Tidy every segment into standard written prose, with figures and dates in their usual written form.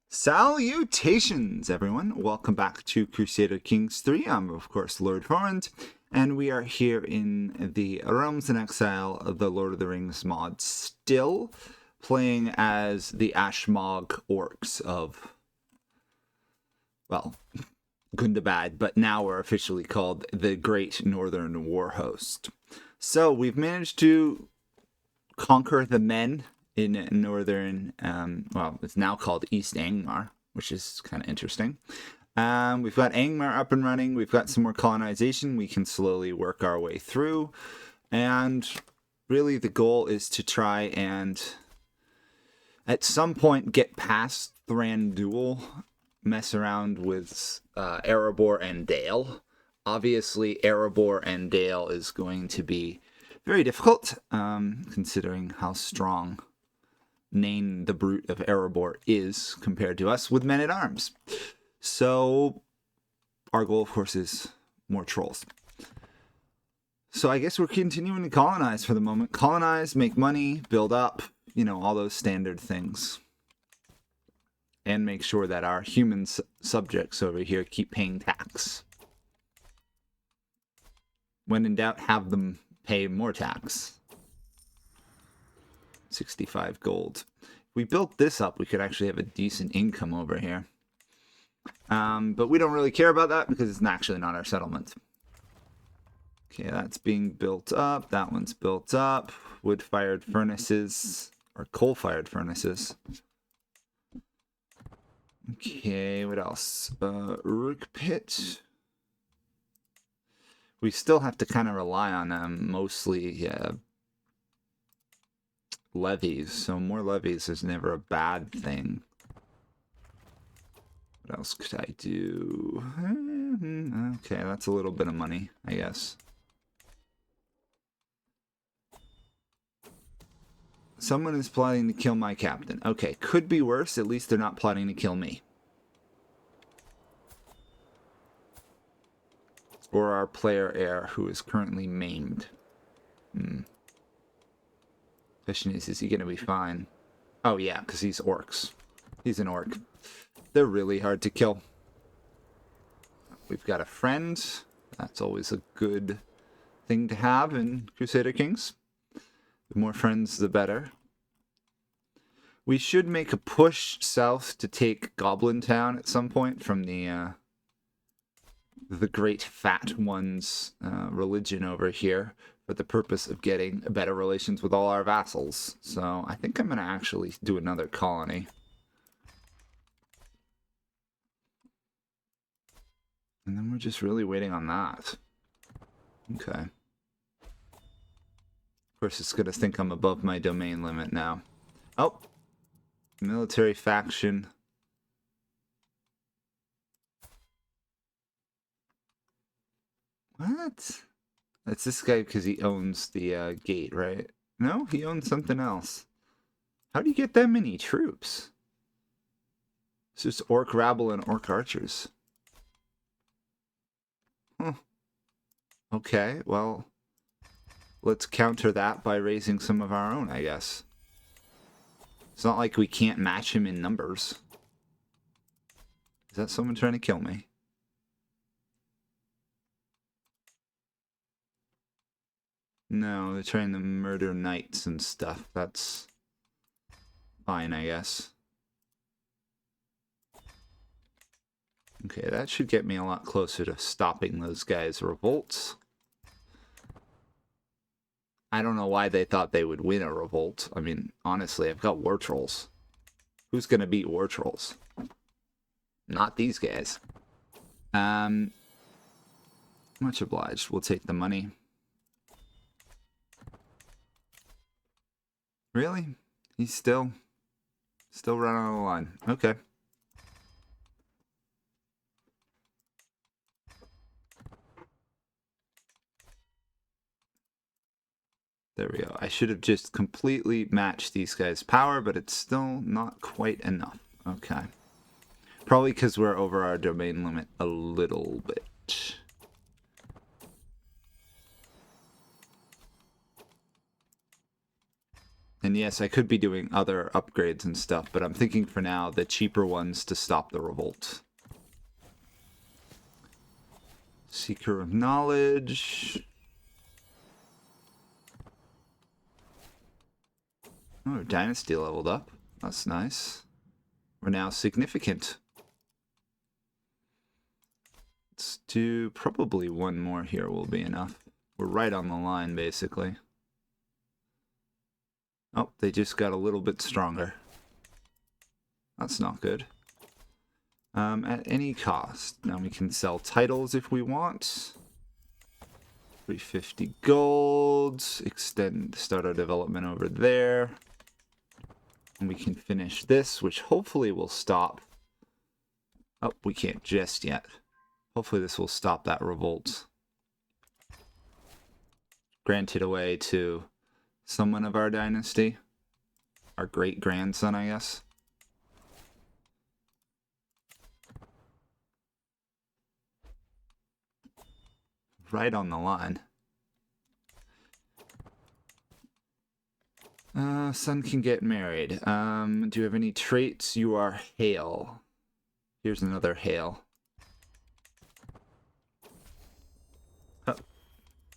Salutations, everyone! Welcome back to Crusader Kings 3. I'm, of course, Lord Arent, and we are here in the Realms in Exile of the Lord of the Rings mod, still playing as the Ashmog orcs of, well, Gundabad, but now we're officially called the Great Northern War Host. So we've managed to conquer the men in northern, well, it's now called East Angmar, which is kind of interesting. We've got Angmar up and running. We've got some more colonization we can slowly work our way through. And really the goal is to try and, at some point, get past Thranduil, mess around with Erebor and Dale. Obviously, Erebor and Dale is going to be very difficult, considering how strong Nain the Brute of Erebor is compared to us with men-at-arms. So our goal, of course, is more trolls. So I guess we're continuing to colonize for the moment. Colonize, make money, build up, you know, all those standard things. And make sure that our human subjects over here keep paying tax. When in doubt, have them pay more tax. 65 gold. If we built this up, we could actually have a decent income over here. But we don't really care about that because it's actually not our settlement. Okay, that's being built up. That one's built up. Wood-fired furnaces, or coal-fired furnaces. Okay, what else? Rook pit. We still have to kind of rely on mostly levies, so more levies is never a bad thing. What else could I do? Okay, that's a little bit of money, I guess. Someone is plotting to kill my captain. Okay, could be worse. At least they're not plotting to kill me. Or our player heir, who is currently maimed. Question is he going to be fine? Oh yeah, because he's orcs. He's an orc. They're really hard to kill. We've got a friend. That's always a good thing to have in Crusader Kings. The more friends, the better. We should make a push south to take Goblin Town at some point from the Great Fat One's religion over here, for the purpose of getting better relations with all our vassals. So I think I'm going to actually do another colony. And then we're just really waiting on that. Okay. Of course, it's going to think I'm above my domain limit now. Oh! Military faction. What? That's this guy because he owns the gate, right? No, he owns something else. How do you get that many troops? It's just orc rabble and orc archers. Huh. Okay, well, let's counter that by raising some of our own, I guess. It's not like we can't match him in numbers. Is that someone trying to kill me? No, they're trying to murder knights and stuff. That's fine, I guess. Okay, that should get me a lot closer to stopping those guys' revolts. I don't know why they thought they would win a revolt. I mean, honestly, I've got war trolls. Who's gonna beat war trolls? Not these guys. Much obliged. We'll take the money. Really? He's still running on the line. Okay. There we go. I should have just completely matched these guys' power, but it's still not quite enough. Okay. Probably because we're over our domain limit a little bit. And yes, I could be doing other upgrades and stuff, but I'm thinking for now the cheaper ones to stop the revolt. Seeker of Knowledge. Oh, Dynasty leveled up. That's nice. We're now significant. Let's do probably one more here will be enough. We're right on the line, basically. Oh, they just got a little bit stronger. That's not good. At any cost. Now we can sell titles if we want. 350 gold. Extend, start our development over there. And we can finish this, which hopefully will stop. Oh, we can't just yet. Hopefully this will stop that revolt. Grant it away to someone of our dynasty. Our great-grandson, I guess. Right on the line. Son can get married. Do you have any traits? You are Hale. Here's another Hale. Oh,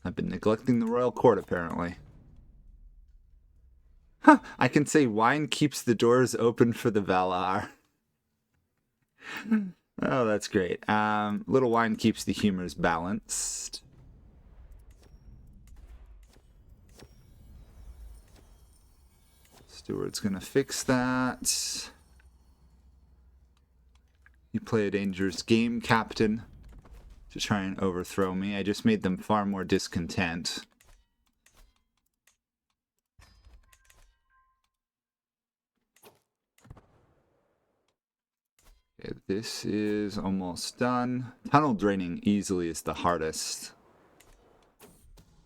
I've been neglecting the royal court, apparently. Huh, I can say wine keeps the doors open for the LotR. Oh, that's great. Little wine keeps the humors balanced. Steward's gonna fix that. You play a dangerous game, Captain, to try and overthrow me. I just made them far more discontent. Okay, this is almost done. Tunnel draining easily is the hardest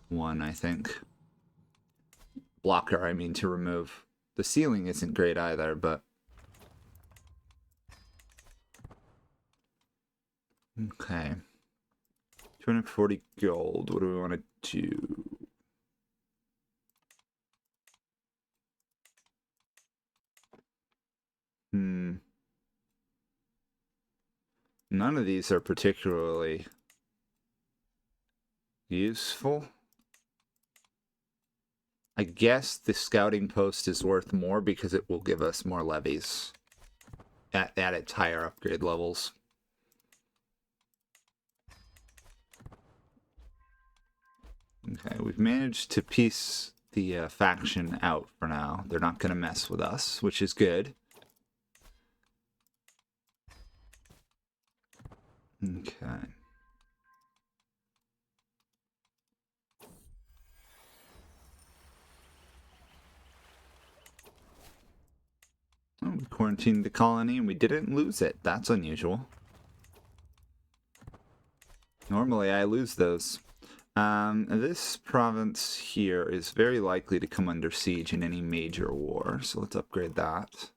one, I think. Blocker, I mean, to remove. The ceiling isn't great either, but... Okay. 240 gold. What do we want to do? None of these are particularly useful. I guess the scouting post is worth more because it will give us more levies at its higher upgrade levels. Okay, we've managed to piece the faction out for now. They're not going to mess with us, which is good. Okay. Oh, we quarantined the colony and we didn't lose it. That's unusual. Normally I lose those. This province here is very likely to come under siege in any major war, so let's upgrade that.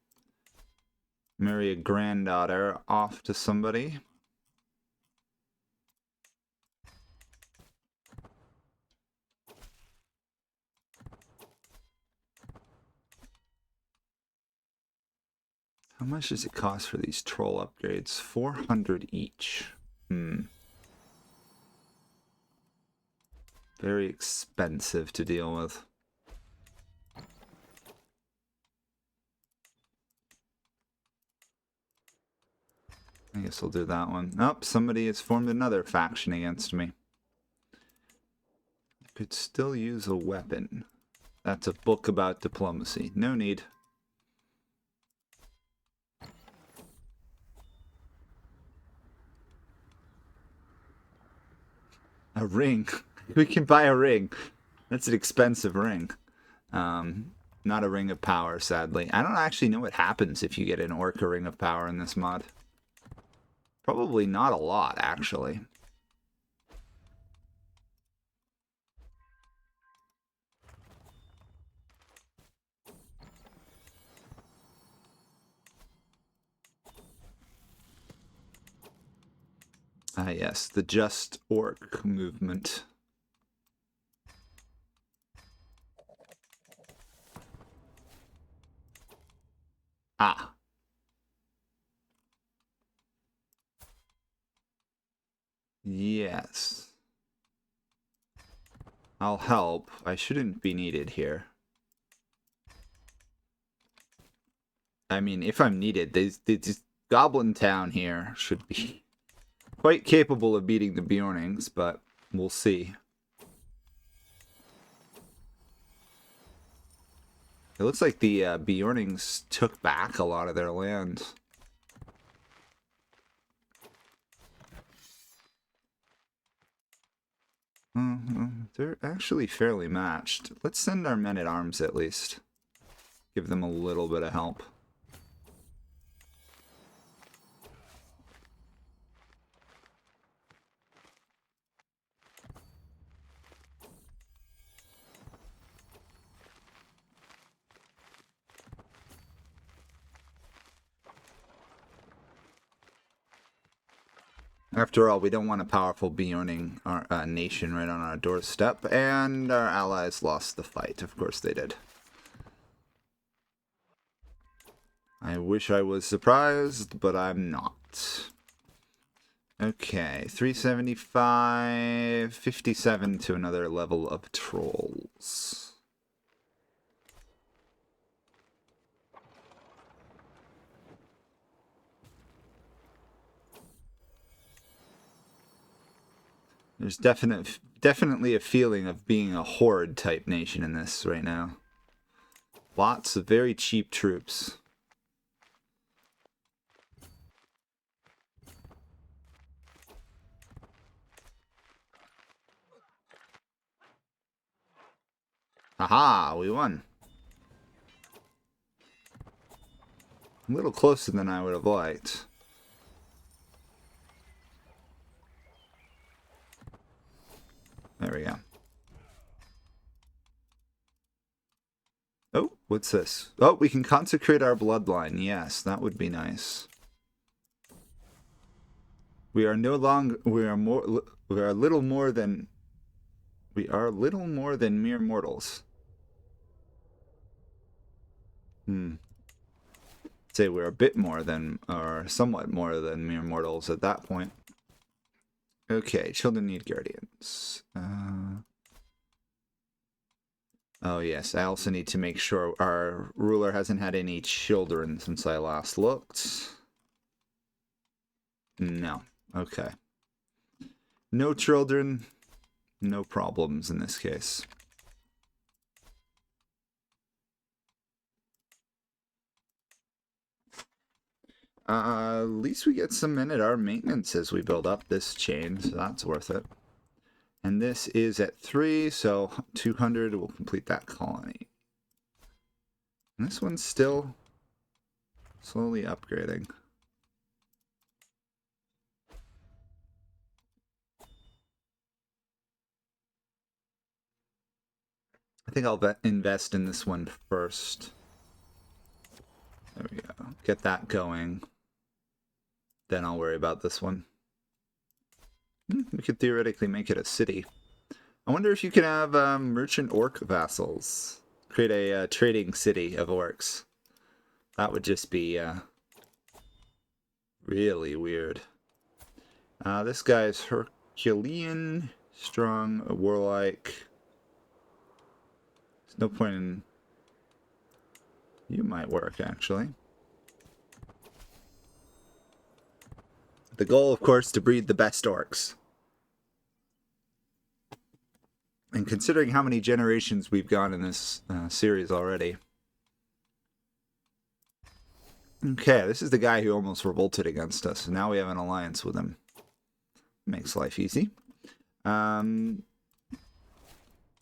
Marry a granddaughter off to somebody. How much does it cost for these troll upgrades? 400 each. Very expensive to deal with. I guess I'll do that one. Oh, somebody has formed another faction against me. Could still use a weapon. That's a book about diplomacy. No need. A ring. We can buy a ring. That's an expensive ring. Not a ring of power, sadly. I don't actually know what happens if you get an orca ring of power in this mod. Probably not a lot, actually. Ah, yes, the Just Orc movement. Yes. I'll help. I shouldn't be needed here. I mean, if I'm needed, this Goblin Town here should be quite capable of beating the Bjornings, but we'll see. It looks like the Bjornings took back a lot of their land. They're actually fairly matched. Let's send our men-at-arms at least. Give them a little bit of help. After all, we don't want a powerful Bjorning nation right on our doorstep, and our allies lost the fight. Of course they did. I wish I was surprised, but I'm not. Okay, 375, 57 to another level of trolls. There's definitely a feeling of being a horde type nation in this right now. Lots of very cheap troops. Aha, we won. A little closer than I would have liked. There we go. Oh, what's this? Oh, we can consecrate our bloodline. Yes, that would be nice. We are little more than mere mortals. Say we're a bit more than, or somewhat more than mere mortals at that point. Okay, children need guardians. Oh yes, I also need to make sure our ruler hasn't had any children since I last looked. No. Okay. No children, no problems in this case. At least we get some men at our maintenance as we build up this chain, so that's worth it. And this is at 3, so 200 will complete that colony. And this one's still slowly upgrading. I think I'll invest in this one first. There we go. Get that going. Then I'll worry about this one. We could theoretically make it a city. I wonder if you can have merchant orc vassals. Create a trading city of orcs. That would just be really weird. This guy's Herculean, strong, warlike. There's no point in... You might work, actually. The goal, of course, to breed the best orcs. And considering how many generations we've gone in this series already. Okay, this is the guy who almost revolted against us. Now we have an alliance with him. Makes life easy.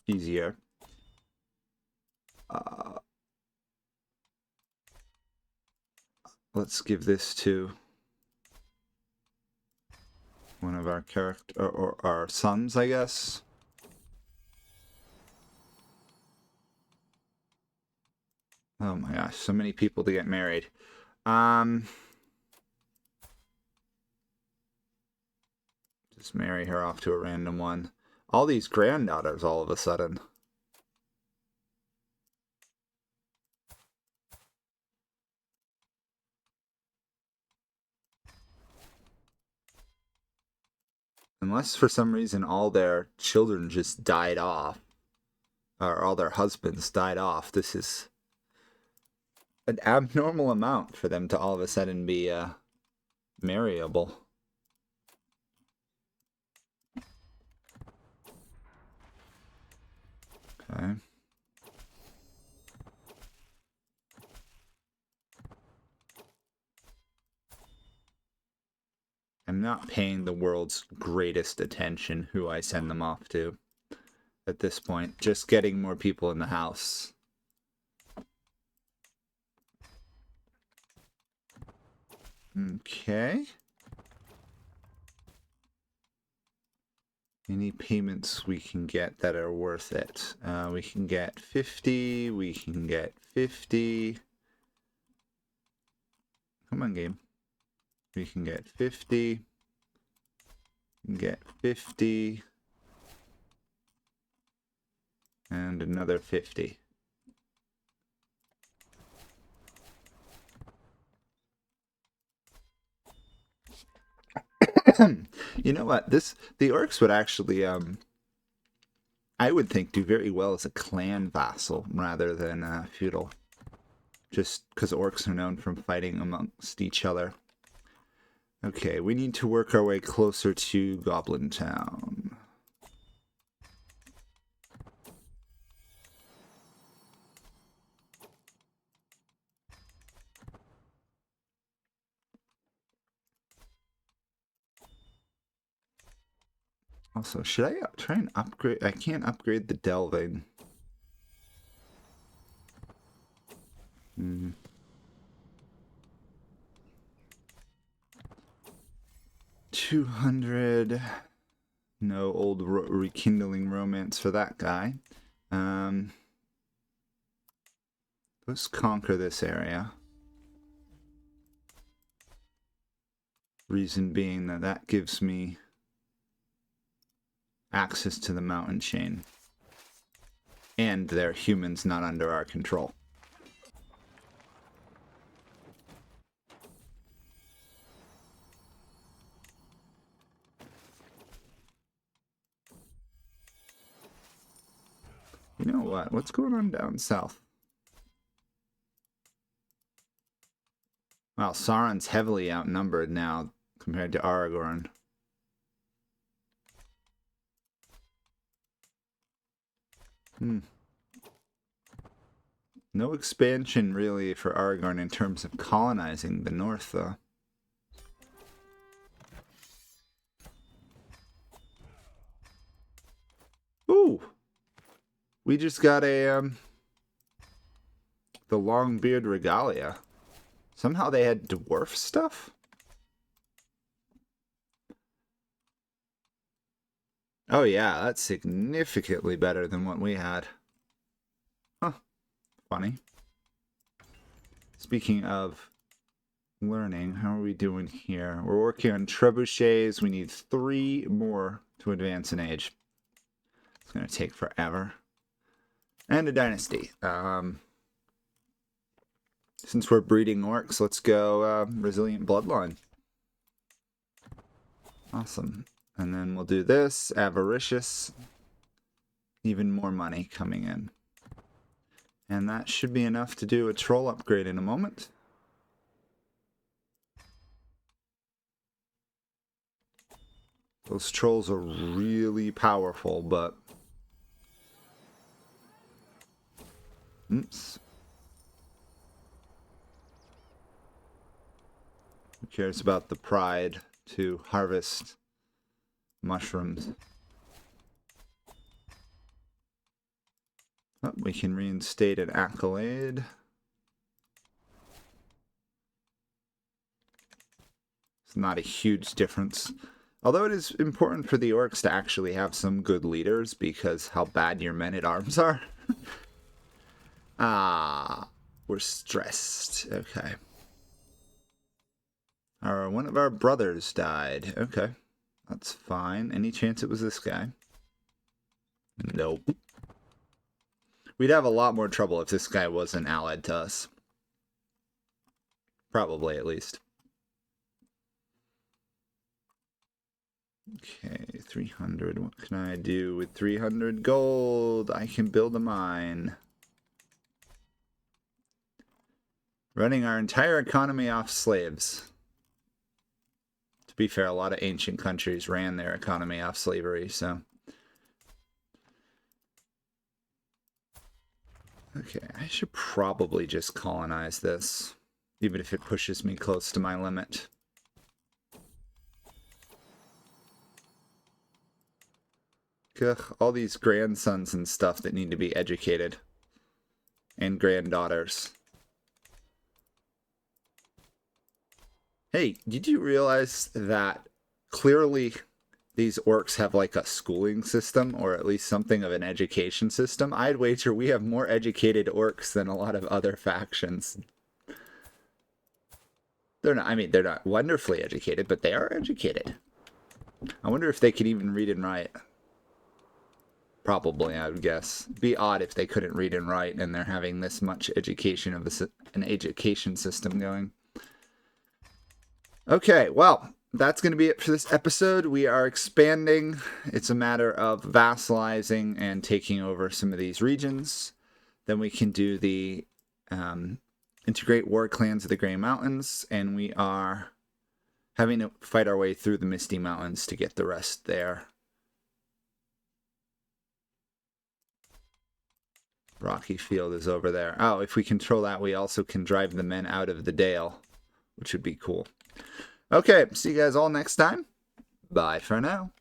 Easier. Let's give this to one of our character or our sons, I guess. Oh my gosh, so many people to get married. Just marry her off to a random one. All these granddaughters all of a sudden. Unless for some reason all their children just died off, or all their husbands died off. This is an abnormal amount for them to all of a sudden be marryable. Okay. I'm not paying the world's greatest attention who I send them off to at this point. Just getting more people in the house. Okay. Any payments we can get that are worth it. We can get 50. We can get 50. Come on, game. We can get 50. We can get 50. And another 50. You know what? The orcs would actually, I would think, do very well as a clan vassal rather than feudal. Just because orcs are known from fighting amongst each other. Okay, we need to work our way closer to Goblin Town. Also, should I try and upgrade? I can't upgrade the delving. 200. No old rekindling romance for that guy. Let's conquer this area. Reason being that gives me access to the mountain chain. And they're humans not under our control. You know what? What's going on down south? Well, Sauron's heavily outnumbered now compared to Aragorn. No expansion really for Aragorn in terms of colonizing the north, though. Ooh! We just got a, the Longbeard Regalia. Somehow they had dwarf stuff? Oh yeah, that's significantly better than what we had. Huh. Funny. Speaking of learning, how are we doing here? We're working on trebuchets. We need 3 more to advance in age. It's going to take forever. And a dynasty. Since we're breeding orcs, let's go resilient bloodline. Awesome. And then we'll do this, avaricious. Even more money coming in. And that should be enough to do a troll upgrade in a moment. Those trolls are really powerful, but... Oops. Who cares about the pride to harvest mushrooms? Oh, we can reinstate an accolade. It's not a huge difference. Although it is important for the orcs to actually have some good leaders because how bad your men-at-arms are. We're stressed. Okay. One of our brothers died. Okay. That's fine. Any chance it was this guy? Nope. We'd have a lot more trouble if this guy wasn't allied to us. Probably, at least. Okay, 300. What can I do with 300 gold? I can build a mine. Running our entire economy off slaves. To be fair, a lot of ancient countries ran their economy off slavery, so. Okay, I should probably just colonize this, even if it pushes me close to my limit. Ugh, all these grandsons and stuff that need to be educated. And granddaughters. Hey, did you realize that clearly these orcs have like a schooling system, or at least something of an education system? I'd wager we have more educated orcs than a lot of other factions. They're not, I mean, they're not wonderfully educated, but they are educated. I wonder if they could even read and write. Probably, I would guess. It'd be odd if they couldn't read and write and they're having this much education of an education system going. Okay, well, that's going to be it for this episode. We are expanding. It's a matter of vassalizing and taking over some of these regions. Then we can do the integrate war clans of the Grey Mountains, and we are having to fight our way through the Misty Mountains to get the rest there. Rocky Field is over there. Oh, if we control that, we also can drive the men out of the Dale, which would be cool. Okay, see you guys all next time. Bye for now.